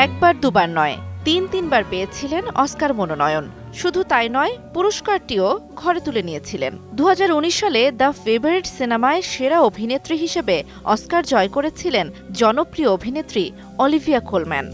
একবার দুবার নয়, তিনবার পেয়েছিলেন অস্কার মনোনয়ন। শুধু তাই নয়, পুরস্কারটিও ঘরে তুলে নিয়েছিলেন। 2019 সালে দ্য ফেভারিট সিনেমায় সেরা অভিনেত্রী হিসেবে অস্কার জয় করেছিলেন জনপ্রিয় অভিনেত্রী অলিভিয়া কোলম্যান।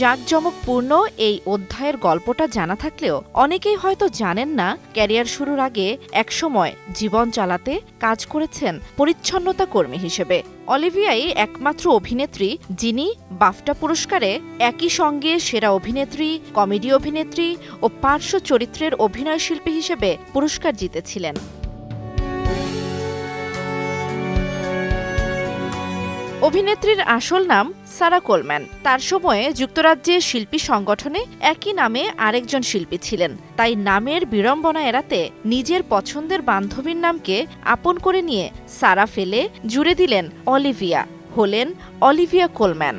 জাঁকজমকপূর্ণ এই অধ্যায়ের গল্পটা জানা থাকলেও অনেকেই হয়তো জানেন না, ক্যারিয়ার শুরুর আগে একসময় জীবন চালাতে কাজ করেছেন পরিচ্ছন্নতা কর্মী হিসেবে। অলিভিয়াই একমাত্র অভিনেত্রী যিনি বাফটা পুরস্কারে একই সঙ্গে সেরা অভিনেত্রী, কমেডি অভিনেত্রী ও পার্শ্ব চরিত্রের অভিনয়শিল্পী হিসেবে পুরস্কার জিতেছিলেন। অভিনেত্রীর আসল নাম সারা কোলম্যান। তার সময়ে যুক্তরাজ্যের শিল্পী সংগঠনে একই নামে আরেকজন শিল্পী ছিলেন, তাই নামের বিড়ম্বনা এড়াতে নিজের পছন্দের বান্ধবীর নামকে আপন করে নিয়ে সারা ফেলে জুড়ে দিলেন অলিভিয়া, হলেন অলিভিয়া কোলম্যান।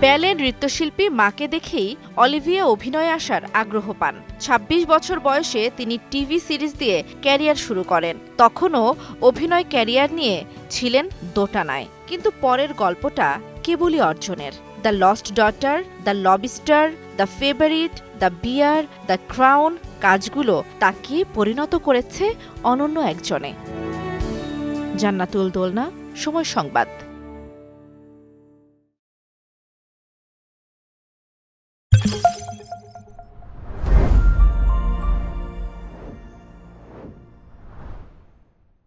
ব্যালে নৃত্যশিল্পী মাকে দেখেই অলিভিয়া অভিনয়ে আসার আগ্রহ পান। ২৬ বছর বয়সে তিনি টিভি সিরিজ দিয়ে ক্যারিয়ার শুরু করেন। তখনও অভিনয় ক্যারিয়ার নিয়ে ছিলেন দোটানায়, কিন্তু পরের গল্পটা কেবলই অর্জনের। The lost daughter, the lobster, the favourite, the bear, the crown কাজগুলো তাকে পরিণত করেছে অনন্য একজনে। জান্নাতুল দোলনা, সময় সংবাদ।